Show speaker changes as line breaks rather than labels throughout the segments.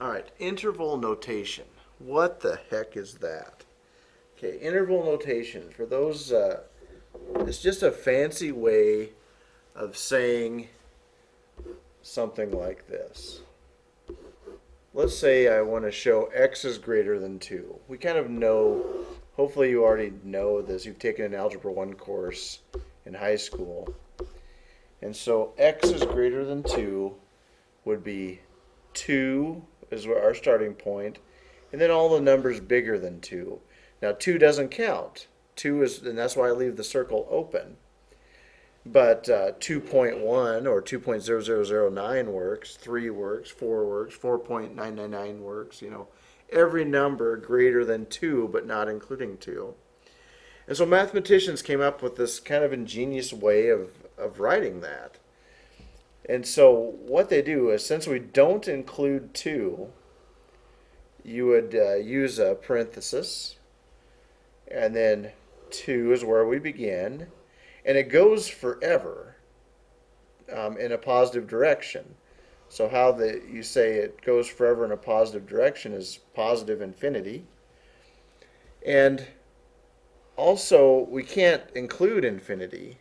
All right, interval notation. What the heck is that? Okay, interval notation. For those, it's just a fancy way of saying something like this. Let's say I want to show x is greater than 2. We kind of know, hopefully you already know this. You've taken an Algebra 1 course in high school. And so x is greater than 2 would be 2 is our starting point, and then all the numbers bigger than 2. Now 2 doesn't count. 2 is, and that's why I leave the circle open. But 2.1 or 2.0009 works, 3 works, 4 works, 4.999 works, every number greater than 2 but not including 2. And so mathematicians came up with this kind of ingenious way of writing that. And so what they do is, since we don't include 2, you would use a parenthesis, and then 2 is where we begin, and it goes forever in a positive direction. So how you say it goes forever in a positive direction is positive infinity. And also, we can't include infinity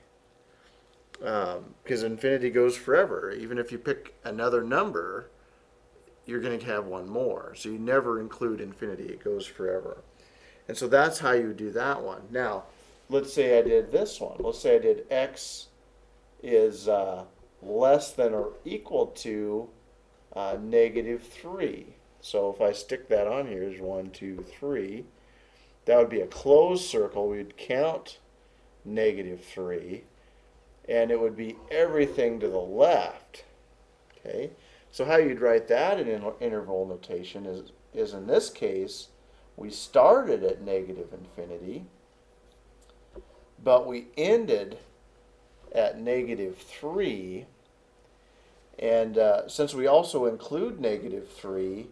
because infinity goes forever. Even if you pick another number, you're going to have one more. So you never include infinity. It goes forever. And so that's how you do that one. Now, let's say I did this one. Let's say I did x is less than or equal to -3. So if I stick that on here is 1, 2, 3. That would be a closed circle. We'd count -3, and it would be everything to the left. Okay, so how you'd write that in interval notation is in this case, we started at -infinity, but we ended at -3, and since we also include -3,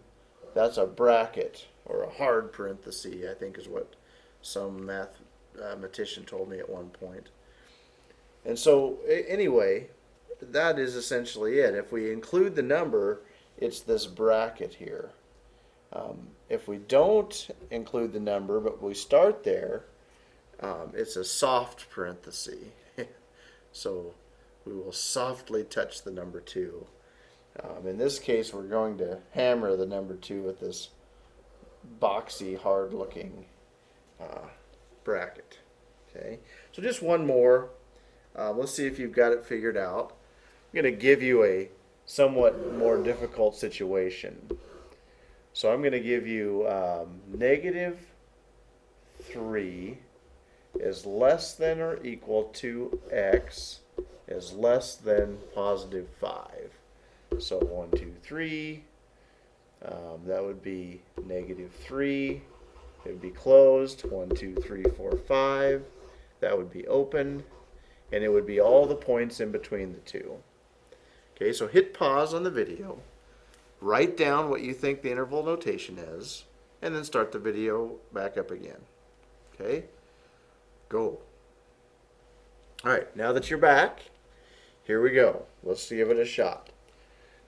that's a bracket or a hard parenthesis, I think is what some mathematician told me at one point. And so anyway, that is essentially it. If we include the number, it's this bracket here. If we don't include the number, but we start there, it's a soft parenthesis. So we will softly touch the number 2. In this case, we're going to hammer the number 2 with this boxy, hard-looking bracket. Okay, so just one more. Let's see if you've got it figured out. I'm going to give you a somewhat more difficult situation. So I'm going to give you -3 is less than or equal to x is less than +5. So 1, 2, 3. That would be -3. It would be closed. 1, 2, 3, 4, 5. That would be open. And it would be all the points in between the two. Okay, so hit pause on the video. Write down what you think the interval notation is. And then start the video back up again. Okay, go. All right, now that you're back, here we go. Let's give it a shot.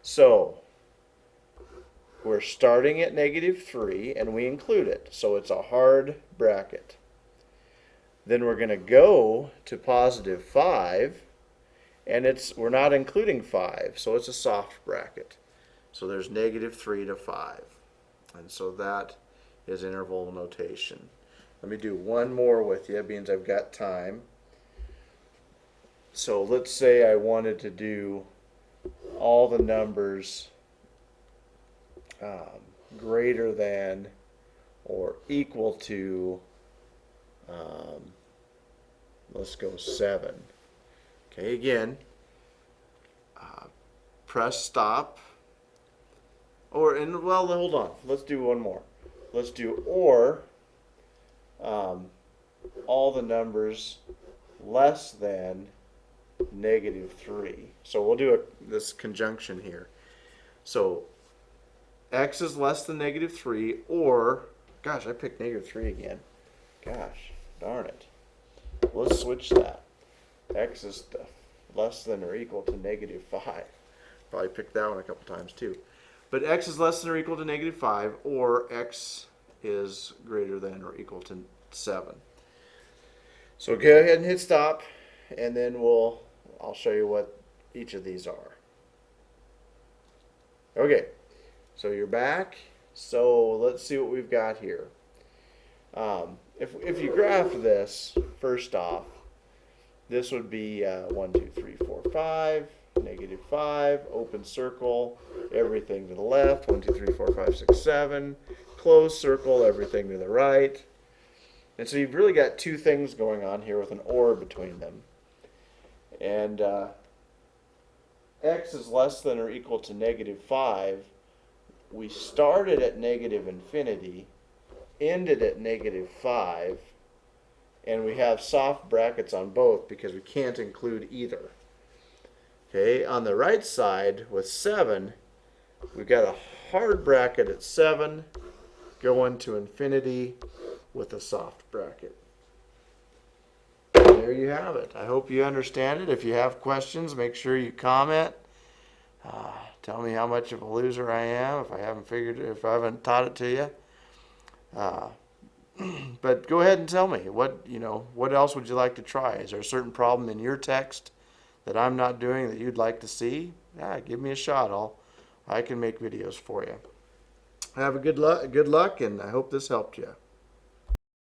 So we're starting at -3 and we include it. So it's a hard bracket. Then we're going to go to +5 and we're not including 5. So it's a soft bracket. So there's -3 to 5. And so that is interval notation. Let me do one more with you, means I've got time. So let's say I wanted to do all the numbers greater than or equal to, let's go 7. Okay, again, press stop. Well, hold on. Let's do one more. Let's do all the numbers less than -3. So we'll do this conjunction here. So x is less than -3, or, gosh, I picked -3 again. Gosh, darn it. Let's switch that. X is less than or equal to -5. Probably picked that one a couple times too. But x is less than or equal to negative 5, or x is greater than or equal to 7. So go ahead and hit stop, and then I'll show you what each of these are. Okay, so you're back. So let's see what we've got here. If you graph this, first off, this would be 1, 2, 3, 4, 5, negative 5, open circle, everything to the left, 1, 2, 3, 4, 5, 6, 7, closed circle, everything to the right. And so you've really got two things going on here with an or between them. And x is less than or equal to negative 5. We started at negative infinity, ended at negative 5, and we have soft brackets on both because we can't include either. Okay, on the right side with 7, we've got a hard bracket at 7 going to infinity with a soft bracket. There you have it. I hope you understand it. If you have questions, make sure you comment. Tell me how much of a loser I am if I haven't taught it to you. But go ahead and tell me what else would you like to try? Is there a certain problem in your text that I'm not doing that you'd like to see? Yeah, give me a shot. I can make videos for you. Have a good luck, and I hope this helped you.